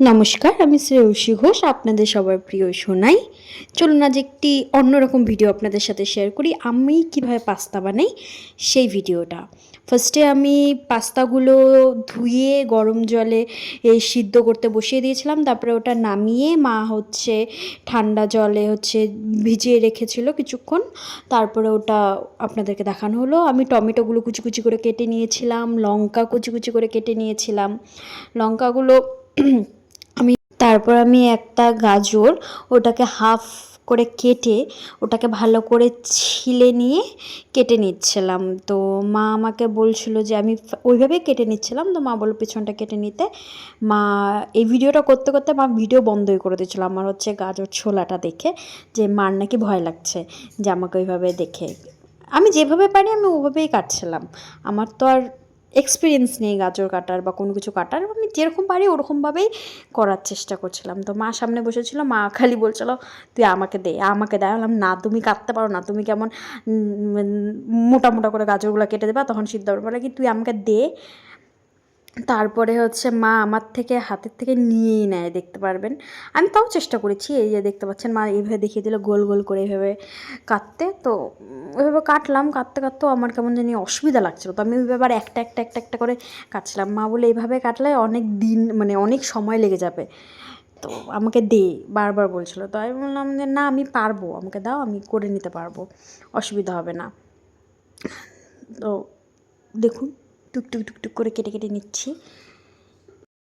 নমস্কার, আমি শ্রেয়সী ঘোষ, আপনাদের সবার প্রিয় সোনাই। চলুন আজ একটি অন্যরকম ভিডিও আপনাদের সাথে শেয়ার করি। আমি কিভাবে পাস্তা বানাই সেই ভিডিওটা। ফার্স্টে আমি পাস্তাগুলো ধুয়ে গরম জলে সিদ্ধ করতে বসিয়ে দিয়েছিলাম। তারপরে ওটা নামিয়ে মা ঠান্ডা জলে ভিজিয়ে রেখেছিল কিছুক্ষণ। তারপরে ওটা আপনাদেরকে দেখানো হলো। আমি টমেটোগুলো কুচি কুচি করে কেটে নিয়েছিলাম, লঙ্কা কুচি কুচি করে কেটে নিয়েছিলাম। লঙ্কাগুলো তারপর আমি একটা গাজর ওটাকে হাফ করে কেটে ওটাকে ভালো করে ছিলে নিয়ে কেটে নিচ্ছিলাম। তো মা আমাকে বলছিল যে আমি ওইভাবেই কেটে নিচ্ছিলাম, তো মা বলল পেছনটা কেটে নিতে। মা এই ভিডিওটা করতে করতে মা ভিডিও বন্ধই করে দিয়েছিল আমার গাজর ছোলাটা দেখে, যে মার নাকি ভয় লাগছে যে আমাকে ওইভাবে দেখে। আমি যেভাবে পারি আমি ওভাবেই কাটছিলাম। আমার তো আর এক্সপিরিয়েন্স নেই গাজর কাটার বা কোনো কিছু কাটার, আমি যেরকম পারি ওরকমভাবেই করার চেষ্টা করছিলাম। তো মা সামনে বসেছিল, মা খালি বলছিল তুই আমাকে দে আমাকে দে। বললাম না, তুমি কাটতে পারো না, তুমি কেমন মোটা মোটা করে গাজরগুলো কেটে দেবা, তখন সিদ্ধ হবে। বলে কি তুই আমাকে দে। তারপরে মা আমার থেকে হাতের থেকে নিয়েই নেয়, দেখতে পারবেন। আমি তাও চেষ্টা করেছি, এই যে দেখতে পাচ্ছেন মা এইভাবে দেখিয়ে দিল গোল গোল করে এইভাবে কাটতে। তো ওইভাবে কাটলাম, কাটতে কাটতেও আমার কেমন জানি অসুবিধা লাগছিলো। তো আমি ওইভাবে আবার একটা একটা একটা একটা করে কাটছিলাম। মা বলে এইভাবে কাটলে অনেক দিন অনেক সময় লেগে যাবে, তো আমাকে দে বারবার বলছিল। তো আমি বললাম যে না, আমি পারবো, আমাকে দাও, আমি করে নিতে পারবো, অসুবিধা হবে না। তো দেখুন টুকটুক টুকটুক করে কেটে কেটে নিচ্ছি।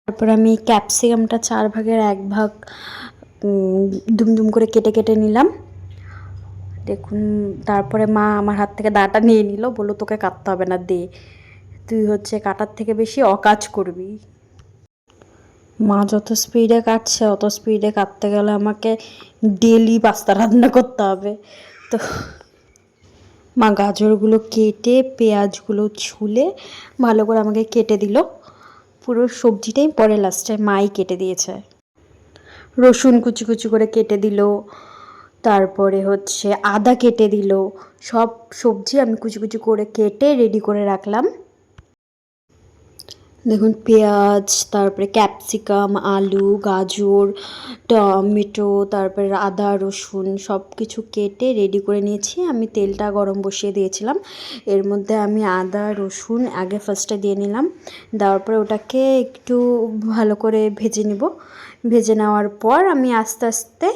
তারপর আমি ক্যাপসিকামটা 4 ভাগের 1 ভাগ দুম করে কেটে কেটে নিলাম। দেখুন, তারপরে মা আমার হাত থেকে দাটা নিয়ে নিল, বললো তোকে কাটতে হবে না, দে, তুই কাটার থেকে বেশি অকাজ করবি। মা যত স্পিডে কাটছে অত স্পিডে কাটতে গেলে আমাকে ডেলি পাস্তা রান্না করতে হবে। তো মা গাজরগুলো কেটে পেঁয়াজগুলো ছুলে ভালো করে আমাকে কেটে দিল। পুরো সবজিটাই পরে লাস্টে মাই কেটে দিয়েছে। রসুন কুচি কুচি করে কেটে দিল, তারপরে আদা কেটে দিল। সব সবজি আমি কুচি কুচি করে কেটে রেডি করে রাখলাম। দেখুন পেঁয়াজ, তারপরে ক্যাপসিকাম, আলু, গাজর, টমেটো, তারপরে আদা রসুন সব কিছু কেটে রেডি করে নিয়েছি। আমি তেলটা গরম বসিয়ে দিয়েছিলাম, এর মধ্যে আমি আদা রসুন আগে ফার্স্টে দিয়ে নিলাম। দেওয়ার পরে ওটাকে একটু ভালো করে ভেজে নিব। ভেজে নেওয়ার পর আমি আস্তে আস্তে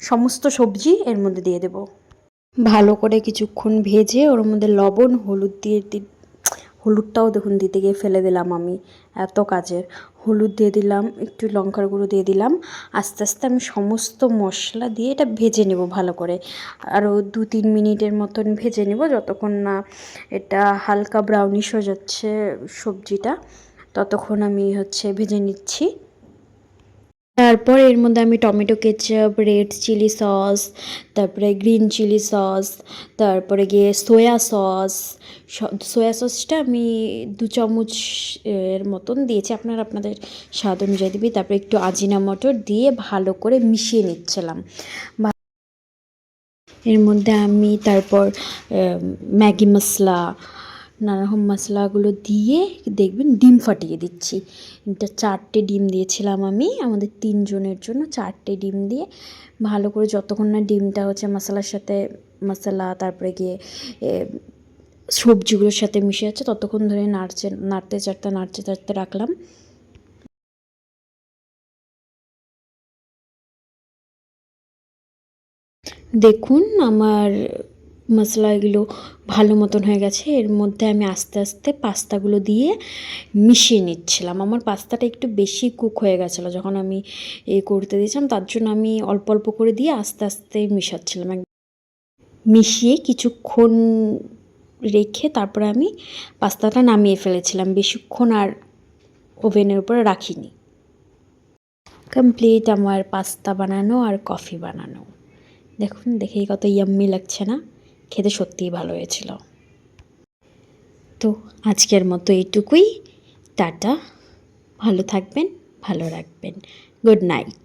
সমস্ত সবজি এর মধ্যে দিয়ে দেব। ভালো করে কিছুক্ষণ ভেজে ওর মধ্যে লবণ হলুদ দিয়ে হলুদটাও দেখুন দিতে গিয়ে ফেলে দিলাম আমি, এত কাজের। হলুদ দিয়ে দিলাম, একটু লঙ্কার গুঁড়ো দিয়ে দিলাম। আস্তে আস্তে আমি সমস্ত মশলা দিয়ে এটা ভেজে নেব ভালো করে। আরও 2-3 মিনিটের মতন ভেজে নেব, যতক্ষণ না এটা হালকা ব্রাউনিশ হয়ে যাচ্ছে সবজিটা, ততক্ষণ আমি ভেজে নিচ্ছি। তারপর এর মধ্যে আমি tomato ketchup, red chilli sauce, তারপরে গ্রিন চিলি সস, তারপরে গিয়ে সোয়া সসটা আমি 2 চামচ এর মতন দিয়েছি, আপনাদের স্বাদ অনুযায়ী দিবি। তারপরে একটু আজিনামোটো দিয়ে ভালো করে মিশিয়ে নিচ্ছিলাম। এর মধ্যে আমি তারপর ম্যাগি মশলা, নানারকম মশলাগুলো দিয়ে দেখবেন ডিম ফাটিয়ে দিচ্ছি। এটা 4টে ডিম দিয়েছিলাম আমি, আমাদের 3 জনের জন্য 4টে ডিম দিয়ে ভালো করে যতক্ষণ না ডিমটা মশলার সাথে তারপরে গিয়ে সবজিগুলোর সাথে মিশে যাচ্ছে ততক্ষণ ধরে নাড়তে চাড়তে রাখলাম। দেখুন আমার মশলাগুলো ভালো মতন হয়ে গেছে। এর মধ্যে আমি আস্তে আস্তে পাস্তাগুলো দিয়ে মিশিয়ে নিচ্ছিলাম। আমার পাস্তাটা একটু বেশি কুক হয়ে গেছিলো যখন আমি করতে দিয়েছিলাম, তার জন্য আমি অল্প অল্প করে দিয়ে আস্তে আস্তে মিশাচ্ছিলাম। মিশিয়ে কিছুক্ষণ রেখে তারপরে আমি পাস্তাটা নামিয়ে ফেলেছিলাম, বেশিক্ষণ আর ওভেনের উপরে রাখিনি। কমপ্লিট আমার পাস্তা বানানো আর কফি বানানো। দেখুন, দেখেই কত ইয়াম্মি লাগছে না? খেতে সত্যিই ভালো হয়েছিল। তো আজকের মতো এইটুকুই। টাটা, ভালো থাকবেন, ভালো রাখবেন। Good night.